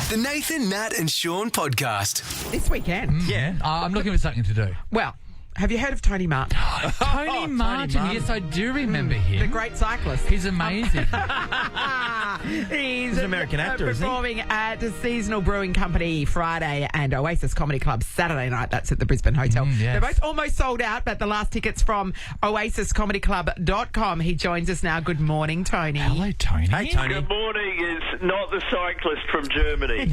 The Nathan, Nat and Shaun podcast. This weekend. Yeah. I'm looking for something to do. Well, have you heard of Tony Martin? Tony Martin. Yes, I do remember him. The great cyclist. He's amazing. He's an American actor, isn't he? Performing at the Seasonal Brewing Company Friday and Oasis Comedy Club Saturday night. That's at the Brisbane Hotel. Yes. They're both almost sold out, but the last tickets from oasiscomedyclub.com. He joins us now. Good morning, Tony. Hello, Tony. Hey, Tony. Good morning is not the cyclist from Germany.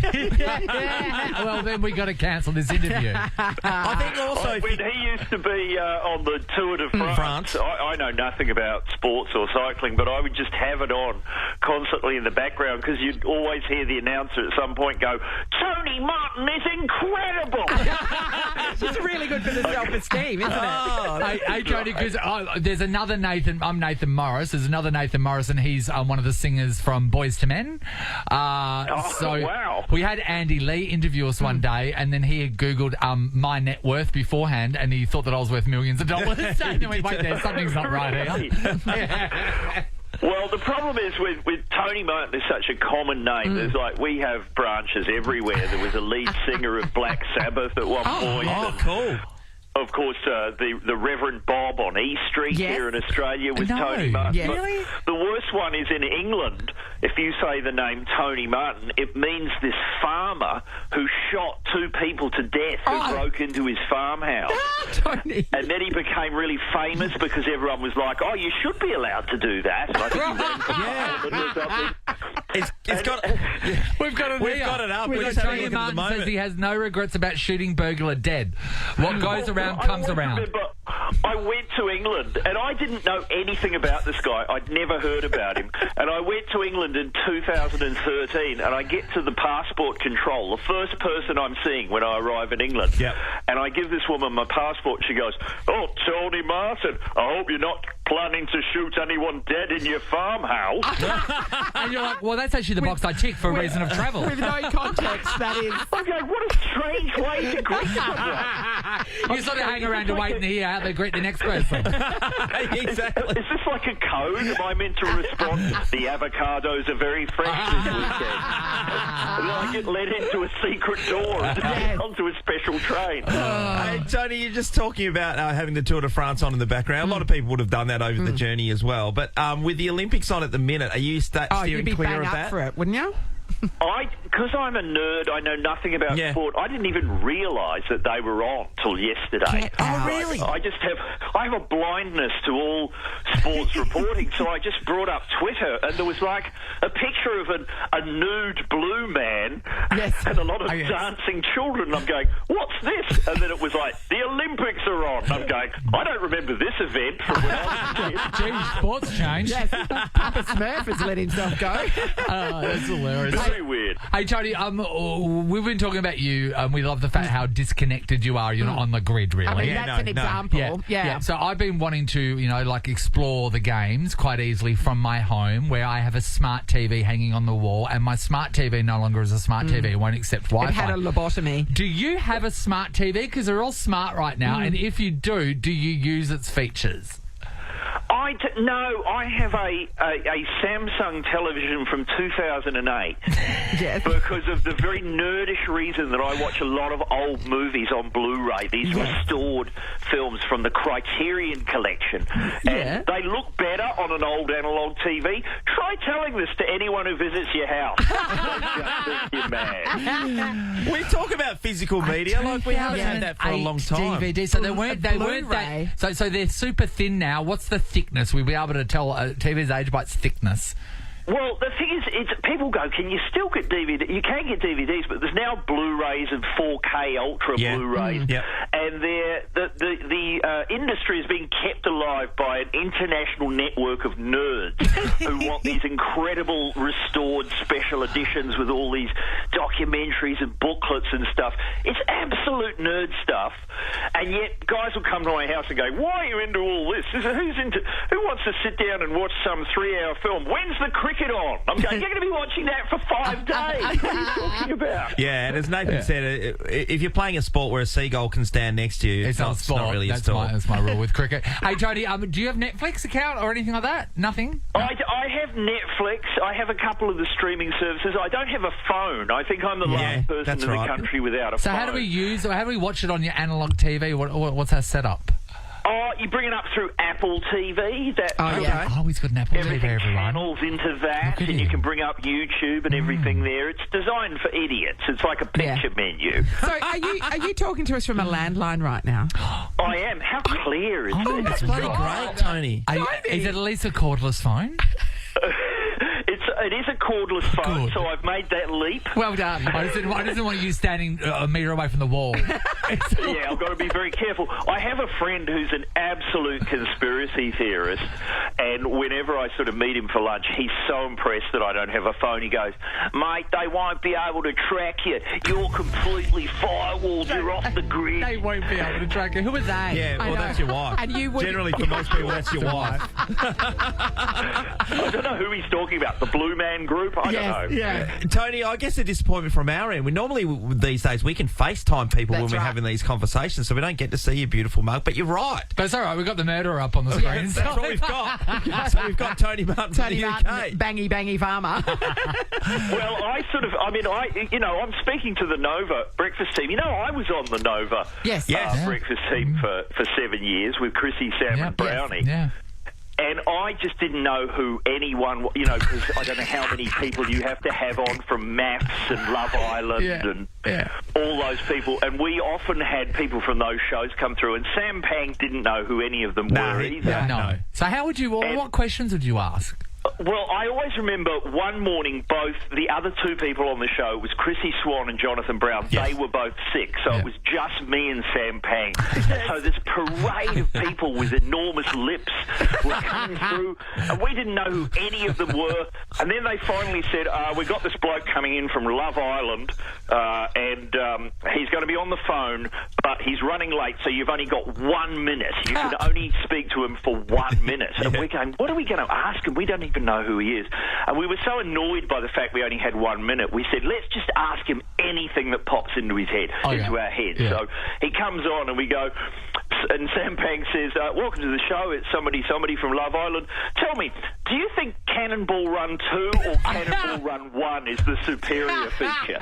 Well, then we got to cancel this interview. I think also if When he used to be on the Tour de France, I know nothing about sports or cycling, but I would just have it on constantly in the background because you'd always hear the announcer at some point go, "Tony Martin is incredible." It's really good for the self-esteem, isn't it? Hey, Tony, because there's another Nathan. I'm Nathan Morris. There's another Nathan Morris, and he's one of the singers from Boys to Men. Wow. We had Andy Lee interview us one day, and then he had Googled my net worth beforehand, and he thought that I was worth millions of dollars. And he went, wait there, something's not right here. Yeah. Well, the problem is with Tony Martin is such a common name. There's we have branches everywhere. There was a lead singer of Black Sabbath at one point. Oh, cool. Of course, the Reverend Bob on E Street Yes. here in Australia with No. Tony Martin. Yes. But Really? the worst one is in England. If you say the name Tony Martin, it means this farmer who shot two people to death who broke into his farmhouse. Tony. And then he became really famous because everyone was like, "Oh, you should be allowed to do that." And I think he ran for Parliament or something. It's got. We've got it We've here. got it up. We've We're got just having a Tony look at it at the Martin says moment. he has no regrets about shooting burglar dead. What goes around I comes always around. remember I went to England and I didn't know anything about this guy. I'd never heard about him. And I went to England in 2013 and I get to the passport control, the first person I'm seeing when I arrive in England. Yep. And I give this woman my passport. She goes, "Oh, Tony Martin, I hope you're not planning to shoot anyone dead in your farmhouse." And you're like, well, that's actually the box I tick for a reason of travel. With no context, that is. I'm going, what a strange way to greet someone. You sort of hang around to wait and hear how they greet the next person. Exactly. Is this like a code? Am I meant to respond, "The avocados are very fresh this weekend"? And then I get led into a secret door and onto a special train. Hey, Tony, you're just talking about having the Tour de France on in the background. A lot of people would have done that over the journey as well. But with the Olympics on at the minute, are you Oh, steering you'd be clear bang of up that? for it, wouldn't you? Because I'm a nerd, I know nothing about Yeah. sport. I didn't even realise that they were on till yesterday. Get out. Oh, really? I have a blindness to all sports reporting, so I just brought up Twitter, and there was like a picture of a nude blue man Yes. and a lot of yes. dancing children. I'm going, "What's this?" And then it was like, "The Olympics are on." I'm going, "I don't remember this event from when I was a kid." Gee, sports change. Yes. Papa Smurf has let himself go. That's hilarious. Very weird. Hey, Tony, we've been talking about you. We love the fact how disconnected you are. You're not on the grid, really. I mean, Yeah, that's an no. example. Yeah. So I've been wanting to, explore the games quite easily from my home, where I have a smart TV hanging on the wall, and my smart TV no longer is a smart TV. It won't accept Wi-Fi. It had a lobotomy. Do you have a smart TV? Because they're all smart right now. And if you do you use its features? No, I have a Samsung television from 2008 Yes. because of the very nerdish reason that I watch a lot of old movies on Blu-ray, these restored films from the Criterion collection. Yeah. And they look better on an old analog TV. Try telling this to anyone who visits your house. They just think you're mad. We talk about physical media. Like, we haven't had that for a long time. DVD. So they weren't Blu-ray. that. So they're super thin now. What's the thickness? We'll be able to tell TV's age by its thickness. Well, the thing is, people go, "Can you still get DVD?" You can get DVDs, but there's now Blu-rays and 4K Ultra Yeah. Blu-rays, Yep. and the industry is being kept alive by an international network of nerds who want these incredible restored special editions with all these documentaries and booklets and stuff. It's absolute nerd stuff, and yet guys will come to my house and go, "Why are you into all this? Who wants to sit down and watch some 3-hour film? When's the cricket on?" I'm going, "You're going to be watching that for 5 days. What are you talking about?" Yeah, and as Nathan said, if you're playing a sport where a seagull can stand next to you, It's not sport. not really a That's sport. that's my rule with cricket. Hey, Tony, do you have Netflix account or anything like that? Nothing? I have Netflix. I have a couple of the streaming services. I don't have a phone. I think think I'm the last person that's in the right. country without a So phone. how do we watch it on your analog TV? What's our setup? Oh, you bring it up through Apple TV. Oh, he's got an Apple TV, Everything everyone. channels into that, Look at and you him. can bring up YouTube and everything there. It's designed for idiots. It's like a picture menu. So are you talking to us from a landline right now? I am. How clear is Oh, this? that's Bloody great, Tony. Is it at least a cordless phone? It is a cordless phone, Good. so I've made that leap. Well done. I didn't want you standing a metre away from the wall. Yeah, I've got to be very careful. I have a friend who's an absolute conspiracy theorist, and whenever I sort of meet him for lunch, he's so impressed that I don't have a phone. He goes, "Mate, they won't be able to track you. You're completely firewalled. You're off the grid." They won't be able to track it. Who are they? Yeah, I well, know. that's your wife. And you would- Generally, for most people, that's your wife. I don't know who he's talking about. The Blue Man Group? I don't know. Yeah. Tony, I guess a disappointment from our end. We normally, these days, we can FaceTime people when That's we're right. having these conversations, so we don't get to see your beautiful mug. But you're right. But it's all right. We've got the murderer up on the screen. That's what we've got. So we've got Tony Martin from Tony the Martin, UK. bangy farmer. Well, I'm speaking to the Nova breakfast team. You know, I was on the Nova Yes. Yes. breakfast team for 7 years with Chrissy, Sam and Brownie. Yeah. And I just didn't know who anyone, because I don't know how many people you have to have on from Maths and Love Island and all those people. And we often had people from those shows come through, and Sam Pang didn't know who any of them were either. No. So how would you? What questions would you ask? Well, I always remember one morning, both the other two people on the show was Chrissy Swan and Jonathan Brown. Yes. They were both sick, so it was just me and Sam Pang. So this parade of people with enormous lips were coming through, and we didn't know who any of them were. And then they finally said, "We got this bloke coming in from Love Island, and he's going to be on the phone, but he's running late, so you've only got 1 minute. You can only speak to him for 1 minute." And we're going, "What are we going to ask him? We don't even know who he is." And we were so annoyed by the fact we only had 1 minute, we said, let's just ask him anything that pops into his head, into our head. Yeah. So he comes on and we go, and Sam Pang says, "Welcome to the show. It's somebody from Love Island. Tell me, do you think Cannonball Run 2 or Cannonball Run 1 is the superior feature?"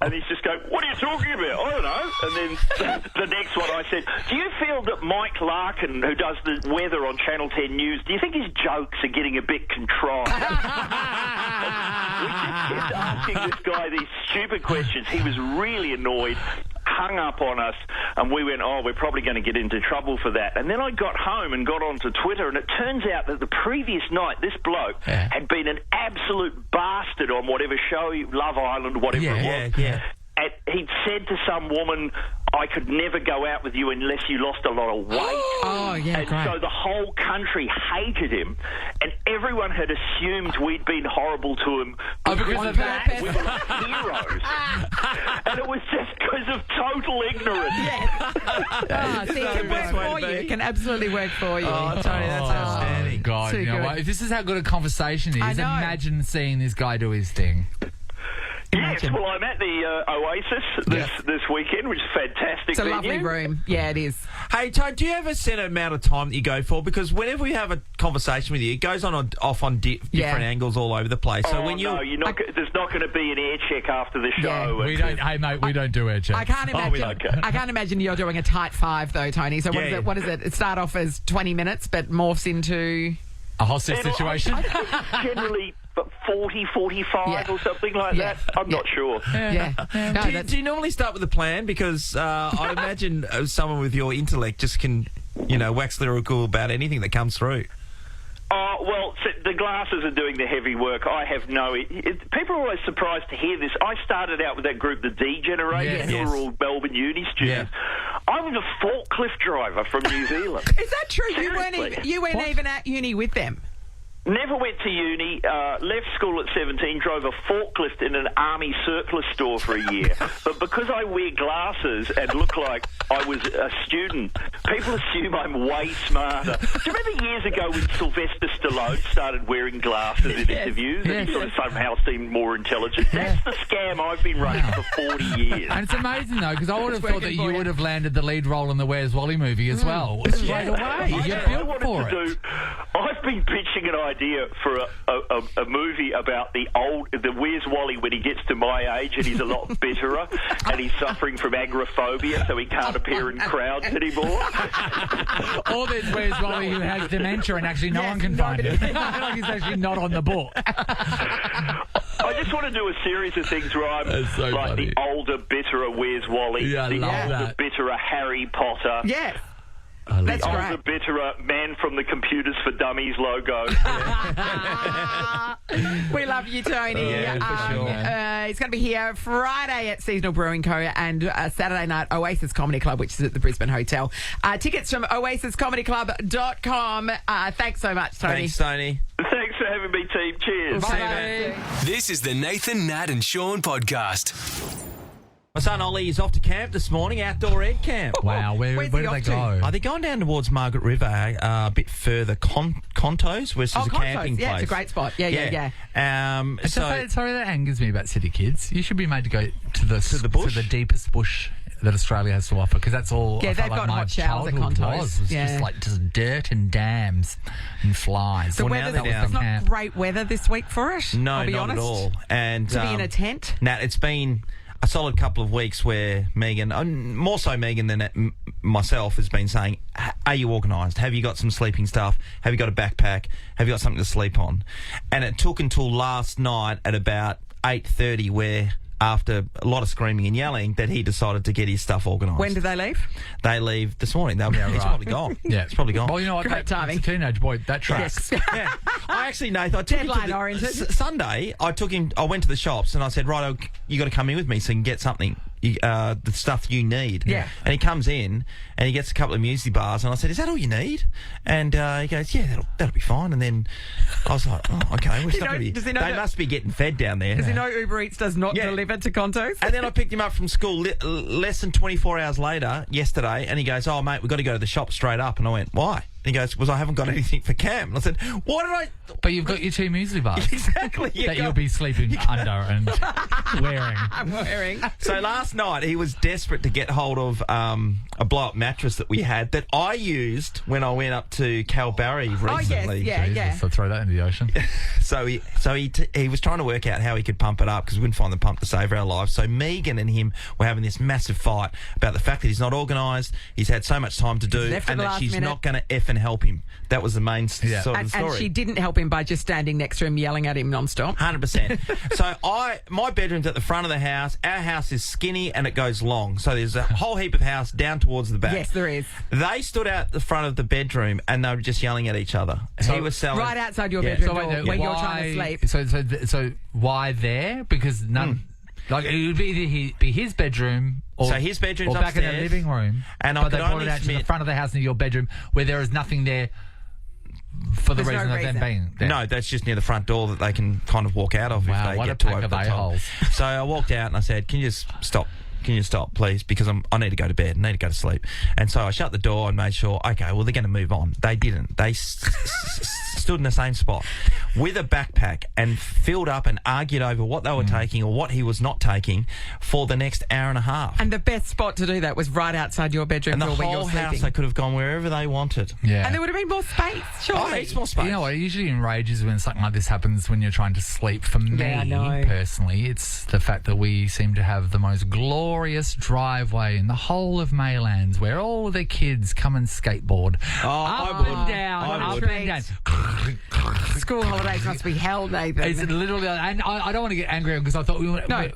And he's just going, "What are you talking about? I don't know." And then the next one I said, "Do you feel that Mike Larkin, who does the weather on Channel 10 News, do you think his jokes are getting a bit contrived?" We just kept asking this guy these stupid questions. He was really annoyed, hung up on us, and we went, "Oh, we're probably going to get into trouble for that." And then I got home and got onto Twitter, and it turns out that the previous night this bloke had been an absolute bastard on whatever show, Love Island, whatever it was. And he'd said to some woman, "I could never go out with you unless you lost a lot of weight." Oh, yeah, and great. so the whole country hated him, and everyone had assumed we'd been horrible to him Because of that. we were like heroes. And it was just because of total ignorance. See, it can work for you. It can absolutely work for you. Oh, Tony, that's outstanding. God, Too you know good. what? If this is how good a conversation I is, know. imagine seeing this guy do his thing. Yes, well, I'm at the Oasis this weekend, which is a fantastic It's a venue. lovely room. Yeah, it is. Hey, Tony, do you have a set amount of time that you go for? Because whenever we have a conversation with you, it goes off on different angles all over the place. So when no, there's not going to be an air check after the show. We don't. Hey, mate, we don't do air checks. I can't imagine. okay. I can't imagine you're doing a tight 5 though, Tony. So what is Yeah. it? What is it? It start off as 20 minutes, but morphs into. A hostage situation. I think it's generally 40, 45 or something like that. I'm not sure. Yeah. No, do you normally start with a plan? Because I imagine someone with your intellect just can, wax lyrical about anything that comes through. Well, the glasses are doing the heavy work. I have people are always surprised to hear this. I started out with that group, the D Generation, who were all Melbourne Uni students. I was a forklift driver from New Zealand. is that true? Seriously. You weren't even at uni with them. Never went to uni, left school at 17, drove a forklift in an army surplus store for a year. But because I wear glasses and look like I was a student, people assume I'm way smarter. Do you remember years ago when Sylvester Stallone started wearing glasses in interviews and he sort of somehow seemed more intelligent? That's the scam I've been running for 40 years. And it's amazing, though, because I would have thought that working you for you. would have landed the lead role in the Where's Wally movie as well. Straight away. You're built for it. I've been pitching an idea for a movie about the Where's Wally when he gets to my age and he's a lot bitterer and he's suffering from agoraphobia, so he can't appear in crowds anymore. Or there's Where's Wally who has dementia and actually no one can find him. Like he's actually not on the book. I just want to do a series of things where I'm That's so like funny. the older, bitterer Where's Wally, Yeah, I the love older, that. bitterer Harry Potter. Yes. That's great. older, bitterer Man from the Computers for Dummies logo. We love you, Tony. Yeah, for sure. It's going to be here Friday at Seasonal Brewing Co. and Saturday night Oasis Comedy Club, which is at the Brisbane Hotel. Tickets from oasiscomedyclub.com. Thanks so much, Tony. Thanks, Tony. Thanks for having me, team. Cheers. Bye. This is the Nathan, Nat and Shaun podcast. My son Ollie is off to camp this morning, outdoor ed camp. Wow, where Where's do he they off to? go? Are they going down towards Margaret River, a bit further, Contos, which is a Contos. camping place? Yeah, it's a great spot. Yeah. Sorry, that angers me about city kids. You should be made to go to the bush? to the deepest bush that Australia has to offer, because that's all. Yeah, I felt they've got my hot showers at childhood Contos. was Yeah. just dirt and dams and flies. The Well, now weather, they're it's down. not great weather this week for it. No, I'll be not honest. at all. And To be in a tent. Nat, it's been a solid couple of weeks where Megan, more so Megan than myself, has been saying, are you organised? Have you got some sleeping stuff? Have you got a backpack? Have you got something to sleep on? And it took until last night at about 8:30 where, after a lot of screaming and yelling, that he decided to get his stuff organised. When do they leave? They leave this morning. It's right. probably gone. Yeah, It's probably gone. Well, you know what? Great timing. It's a teenage boy. That tracks. Yeah. I actually, Nathan, I took him to Deadline oriented. Sunday, I went to the shops and I said, right, you got to come in with me so you can get something, the stuff you need. Yeah. And he comes in and he gets a couple of muesli bars and I said, is that all you need? And he goes, yeah, that'll be fine. And then I was like, oh, okay. Does he know they that- must be getting fed down there. Does he know Uber Eats does not Yeah. deliver to Contos? And then I picked him up from school less than 24 hours later, yesterday, and he goes, oh, mate, we've got to go to the shop straight up. And I went, why? And he goes, I haven't got anything for camp. And I said, why did I... But you've got your 2 muesli bars Exactly. that you'll be sleeping under and wearing. I'm wearing. So last night he was desperate to get hold of a blow-up mattress that we had that I used when I went up to Kalbarri recently. yes, yeah. So throw that into the ocean. So he was trying to work out how he could pump it up because we couldn't find the pump to save our lives. So Megan and him were having this massive fight about the fact that he's not organised, he's had so much time to do, Left at and the that last she's minute. not going to effing help him. That was the main sort of And story. she didn't help him by just standing next to him yelling at him non-stop. 100%. So my bedroom's at the front of the house. Our house is skinny and it goes long. So there's a whole heap of house down towards the back. Yes, there is. They stood out the front of the bedroom and they were just yelling at each other. He was selling Right outside your Yeah. bedroom So door wait, where you're trying to sleep. So why there? Because none. Like it would be either be his bedroom or So his bedroom's or back in the upstairs, living room. and I but they could brought only it out to the admit- front of the house near your bedroom where there is nothing there for the There's no reason of them reason. being there. No, that's just near the front door that they can kind of walk out of Wow, if they what get a too pack over of the top. a-holes. So I walked out and I said, "Can you just stop? Can you stop, please? Because I need to go to bed. I need to go to sleep." And so I shut the door and made sure, okay, well, they're going to move on. They didn't. They stood in the same spot with a backpack and filled up and argued over what they were taking or what he was not taking for the next hour and a half. And the best spot to do that was right outside your bedroom And the door where whole you're house, sleeping. they could have gone wherever they wanted. Yeah. And there would have been more space, Oh, surely. heaps more space. You know what? It usually enrages when something like this happens when you're trying to sleep. For me, Yeah, I know. personally, it's the fact that we seem to have the most glorious driveway in the whole of Maylands where all the kids come and skateboard. I Up would. and down, I up would. and down. School holidays must be hell, Nathan. It's literally, and I don't want to get angry because I thought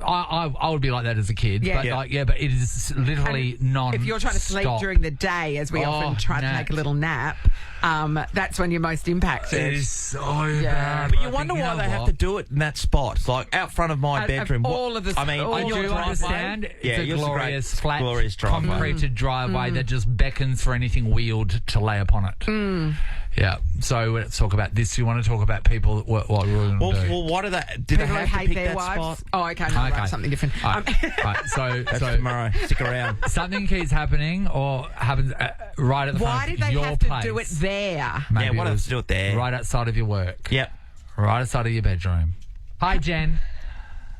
I would be like that as a kid. Yeah. But Yeah. but it is literally non. If you're trying to sleep during the day, as we often try to Nat. take a little nap, that's when you're most impacted. It is so Yeah. bad. But you I wonder think, why know they have what? to do it in that spot, like out front of my Of bedroom. all of the- I mean, all I on your your do driveway, understand. It's yeah, a yours is glorious, great. flat, Glorious driveway. concreted driveway that just beckons for anything wheeled to lay upon it. Yeah. So let's talk about this. You want to talk about people? What we're going to do? Well, why do they? Did People they who have to hate pick their that wives. spot? Oh, okay, no, Okay. right, something different. All right. So Tomorrow, stick around. something keeps happening or happens right at the Why front did of they your have place. to do it there? Maybe Yeah, why it do was they do it there? Right outside of your work. Yep. Right outside of your bedroom. Hi, Jen.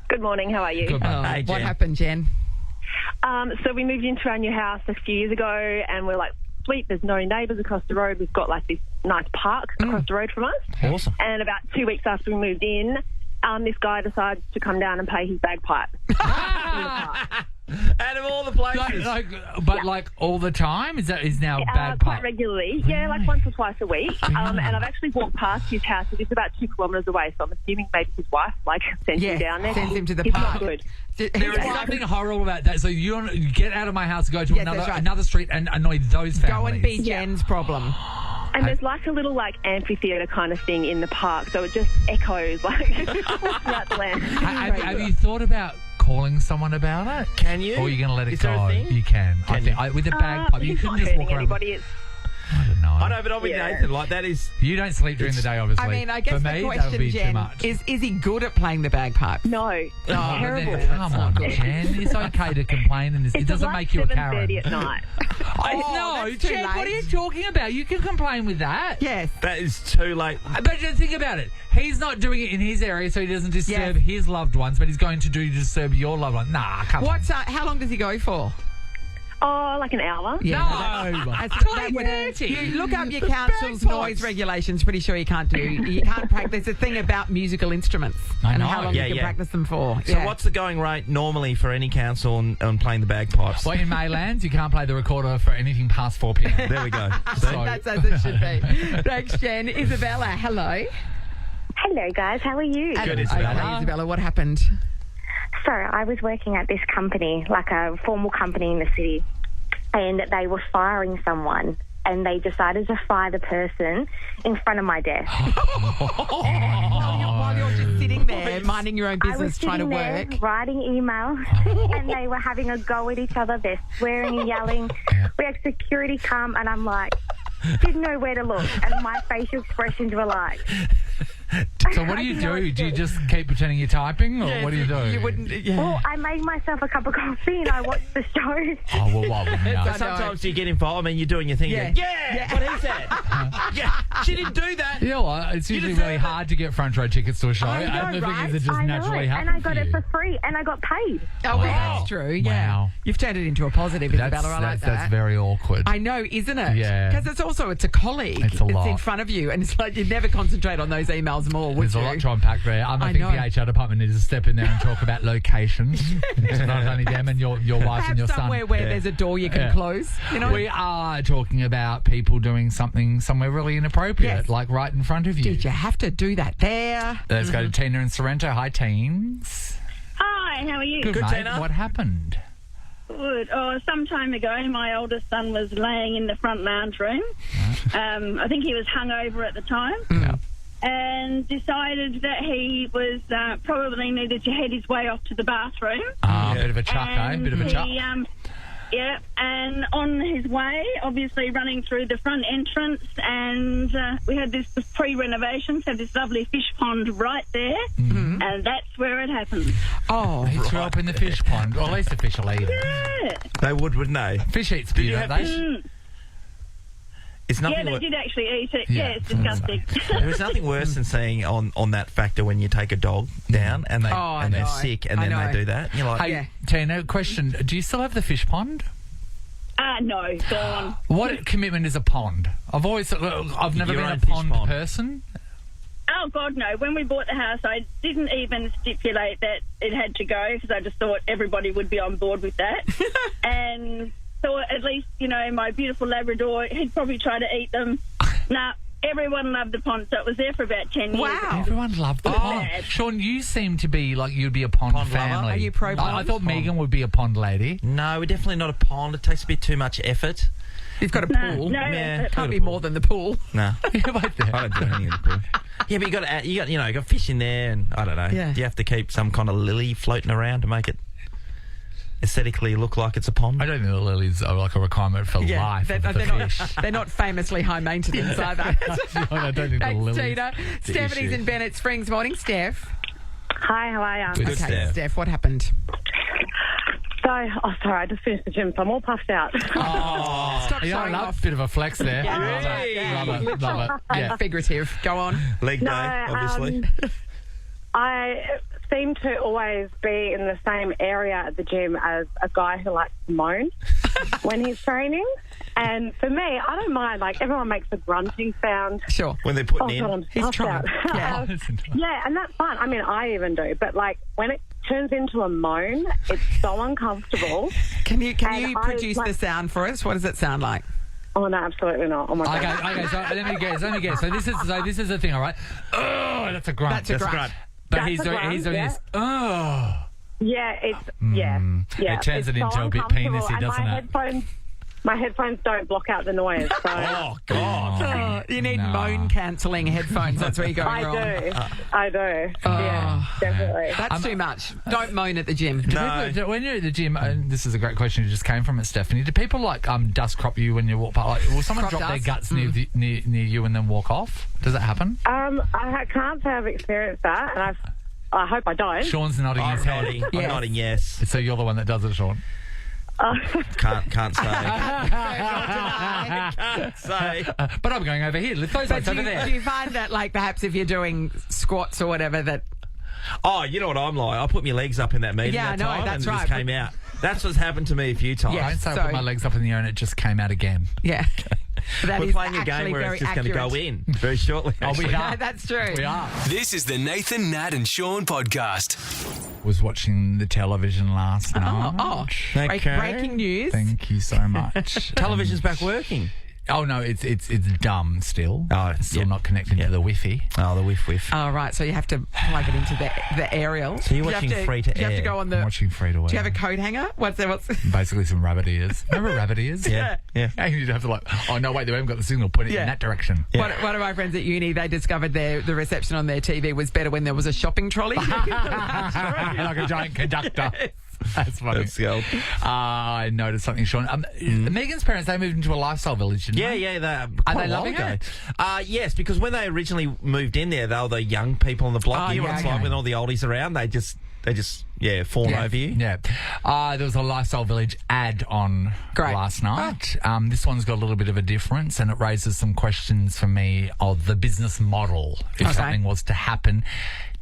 Good morning. How are you? Good Oh, morning. what Jen. happened, Jen? So we moved into our new house a few years ago, and we're like sweet. There's no neighbours across the road. We've got like this nice park across the road from us. Awesome. And about 2 weeks after we moved in, this guy decides to come down and play his bagpipe. Out of all the places. Like all the time? Is now bagpipe? Quite regularly. Yeah, like once or twice a week. And I've actually walked past his house. It's about 2 kilometres away, so I'm assuming maybe his wife sent him down there. Sends him to the He's park. not good. There is something horrible about that. So you get out of my house, go to Yes, that's right. another street and annoy those families. Go and be Jen's problem. And there's like a little amphitheatre kind of thing in the park, so it just echoes throughout the land. Have you thought about calling someone about it? Can you? Or are you going to let it Is go? there a thing? You can. I think with a bagpipe, you He's couldn't not just walk hurting around. anybody. It's I don't know. I know, but I'm with Nathan. Like, that is... You don't sleep during the day, obviously. I mean, I guess For the me, that would question, be too Jen, much. is he good at playing the bagpipe? no, terrible. Come on, Jen. It's okay to complain, and it doesn't make you a Karen. 7:30 at night. No, that's too Jen, what are late. you talking about? You can complain with that. Yes. That is too late. But just think about it. He's not doing it in his area, so he doesn't disturb his loved ones, but he's going to disturb your loved ones. Nah, come on. How long does he go for? Oh, like an hour. No. That would, you look up your council's noise regulations. Pretty sure you can't practice. There's a thing about musical instruments and how long you can practice them for. So what's the going rate normally for any council on playing the bagpipes? Well, in Maylands, you can't play the recorder for anything past 4 p.m. There we go. That's as it should be. Thanks, Jen. Isabella, hello. Hello, guys. How are you? Good, Isabella. Okay, Isabella, what happened? So I was working at this company, like a formal company in the city, and they were firing someone, and they decided to fire the person in front of my desk. While you're just sitting there minding your own I was business, trying to sitting there work. writing emails, and they were having a go at each other. They're swearing and yelling. We had security come, and I'm like, didn't know where to look, and my facial expressions were like... So what do you do? Do you just keep pretending you're typing, or what do you do? You wouldn't. Well, I made myself a cup of coffee and I watched the show. Oh, well, why wouldn't you? So sometimes you get involved. I mean, you're doing your thing. Yeah. Yeah, what he said. Yeah, she didn't do that. You know what? It's usually really hard to get front row tickets to a show, I know, and the thing right? is, it just I know naturally it, happens. and I got it for free, and I got paid. Oh, well, that's true. Yeah. Wow. You've turned it into a positive, Isabella. I like that. That's very awkward. I know, isn't it? Yeah. Because it's a colleague. It's a lot. in front of you, and it's like you'd never concentrate on those emails more, would There's you? a lot to unpack there. I think know. the HR department needs to step in there and talk about locations. It's not only them and your wife Perhaps and your son. somewhere where there's a door you can close. You know, We are talking about people doing something somewhere really inappropriate, Yes. like right in front of you. did you have to do that there? Let's go to Tina and Sorrento. Hi, teens. Hi, how are you? Good, mate. Tina. What happened? Good. Oh, some time ago, my oldest son was laying in the front lounge room. I think he was hungover at the time. Yeah. And decided that he was probably needed to head his way off to the bathroom. A bit of a chuck, And Bit of a chuck. And on his way, obviously running through the front entrance, and we had this pre-renovation, so this lovely fish pond right there, and that's where it happened. Oh, He threw up in the fish pond. Or at least the fish will eat it. Yeah, They would, wouldn't they? Fish eats Did spew, you don't have they? fish? It's nothing. they did actually eat it. Yeah. Yeah, it's disgusting. There is nothing worse than seeing on that factor when you take a dog down and they're know. sick and I then know. they do that. You're like, Hey, Tina, question. Do you still have the fish pond? No, gone. What commitment is a pond? I've never Your been a own fish pond pond. person. Oh, God, no. When we bought the house, I didn't even stipulate that it had to go because I just thought everybody would be on board with that. And thought at least, my beautiful Labrador, he'd probably try to eat them. Nah, everyone loved the pond, so it was there for about 10 years. Wow. Everyone loved the Oh. pond. Bad. Sean, you seem to be like you'd be a pond Pond lover? family. Are you pro I pond? thought Megan would be a pond lady. no, we're definitely not a pond. It takes a bit too much effort. you've got a No, pool. no, Yeah. it- Can't be more than the pool. No. You're right there. I don't do anything in the pool. Yeah, but you got fish in there, and I don't know. Yeah. Do you have to keep some kind of lily floating around to make it aesthetically look like it's a pond? I don't think the lilies are like a requirement for life they're, of the they're fish. they're not famously high maintenance either. I don't think the Thanks, lilies. Tina. the Stephanie's issue. in Bennett Springs. Morning, Steph. Hi, how are you? Good, Steph. Steph, what happened? Sorry, I just finished the gym, so I'm all puffed out. Stop I showing love off. a bit of a flex there. Yeah. Love it. Love it. And Yeah. figurative. Go on. Leg No, day, obviously. I seem to always be in the same area at the gym as a guy who likes to moan. when he's training. And for me, I don't mind. Like, everyone makes a grunting sound. Sure. When they're putting in. God, I'm He's puffed trying. out. Yeah, and that's fine. I mean, I even do. But, like, when it turns into a moan, it's so uncomfortable. Can you And I, produce like- the sound for us? What does it sound like? Oh, no, absolutely not. Oh, my God. Okay, so let me guess. So this is the thing, all right? Oh, that's a grunt. That's a grunt. But That's he's a doing grunt, this. Oh. Yeah, it's, yeah. It turns it's it into so a bit uncomfortable, penisy, and doesn't it? My headphones don't block out the noise. So Oh, God. You need No. moan cancelling headphones. That's where you're going I wrong. do. I do. Yeah, definitely. That's too much. Don't moan at the gym. No. When you're at the gym, and this is a great question you just came from it, Stephanie. Do people like dust crop you when you walk past? Like, will someone Crop drop their dust? guts near you and then walk off? Does that happen? I can't say I've experienced that, and I hope I don't. Sean's nodding his head. I'm nodding yes. So you're the one that does it, Sean. Can't say. But I'm going over here. Those But lights do over there. you find that, like, perhaps if you're doing squats or whatever, that Oh, you know what I'm like? I put my legs up in that meeting Yeah, that no, time that's and it right. just came out. That's what's happened to me a few times. Yeah. Don't say I So- put my legs up in the air and it just came out again. yeah, that We're is playing a actually game where very it's just going to accurate. go in very shortly. Oh, we actually. are. That's true. We are. This is the Nathan, Nat and Sean podcast. Was watching the television last night. Oh, Okay. breaking news. Thank you so much. Television's back working. Oh no, it's dumb still. Oh, It's still yeah. not connected to the Wi-Fi. Oh, the whiff. Oh, right. So you have to plug it into the aerial. So you're You have watching to- free to You have to air. go on I'm the. watching free to air. Do you have a coat hanger? What's Basically some rabbit ears. Remember rabbit ears? Yeah. And you'd have to oh no, wait, they haven't got the signal. Put it Yeah. in that direction. One of my friends at uni, they discovered the reception on their TV was better when there was a shopping trolley. Like a giant conductor. That's funny. That's gold. I noticed something, Sean. Megan's parents, they moved into a lifestyle village, didn't they? Yeah, Are quite they a while loving ago. it? Yes, because when they originally moved in there, they were the young people on the block. Oh, You know what yeah, it's okay. like when all the oldies around, they just fawn over you. Yeah. There was a Lifestyle Village ad on Great. last night. This one's got a little bit of a difference, and it raises some questions for me of the business model if Okay. something was to happen.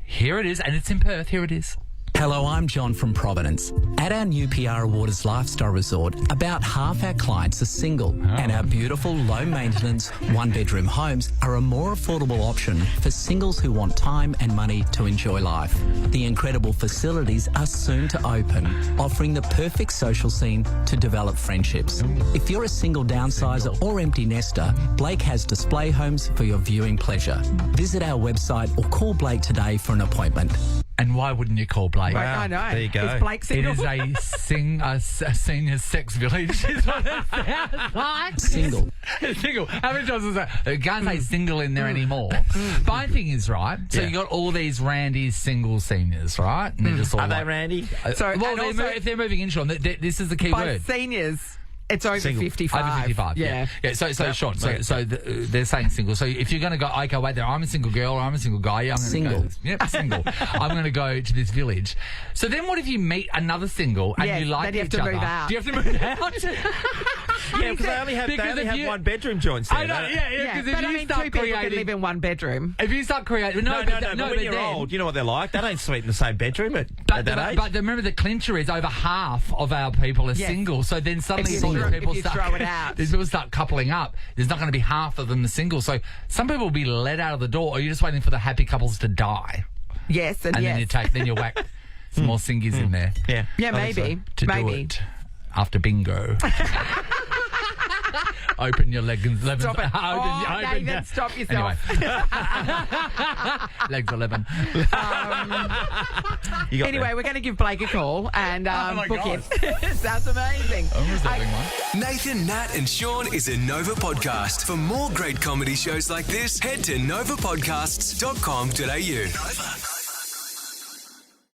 Here it is, and it's in Perth. Here it is. Hello, I'm John from Providence. At our new PR Waters Lifestyle Resort, about half our clients are single, and our beautiful, low-maintenance, one-bedroom homes are a more affordable option for singles who want time and money to enjoy life. The incredible facilities are soon to open, offering the perfect social scene to develop friendships. If you're a single downsizer or empty nester, Blake has display homes for your viewing pleasure. Visit our website or call Blake today for an appointment. And why wouldn't you call Blake? Wow. I know. There you go. Is Blake It single? is a senior sex village. Is what it sounds like. Single. Single. How many times is that? You can't say single in there anymore. My thing is, right, so you got all these randy single seniors, right? And they're just all Are they like, Randy? So, well, and they're also- if they're moving in, Sean, this is the key By word. seniors, it's over Single. 55. Over 55, yeah. So Sean, they're saying single. So if you're going to go, okay, wait there, I'm a single girl or I'm a single guy. Yeah, I'm Single. Go, yep, single. I'm going to go to this village. So then what if you meet another single and Yes, you like then you have each to other? move out. Do you have to move out? Yeah, because they only have Because if you- one bedroom joints there. I know, don't they? yeah, Yeah, because but if I you mean, start two people can creating... live in one bedroom. If you start creating... No, but when you're then- old, you know what they're like. They don't sleep in the same bedroom at that age. But remember, the clincher is over half of our people are Yes. single. So then suddenly If you all these throw- people if you start throw it out. these people start coupling up. There's not going to be half of them are single. So some people will be let out of the door, or you're just waiting for the happy couples to die, Yes, and and yes. then you whack some more singies in there. Yeah. Yeah, I think so. maybe. To maybe. do it after bingo. Open your legs. Stop it. Nathan, stop yourself. Anyway. Legs 11. You got Anyway, we're going to give Blake a call and my book God. him. Sounds amazing. I'm reserving one. Nathan, Nat and Sean is a Nova podcast. For more great comedy shows like this, head to novapodcasts.com.au. Nova.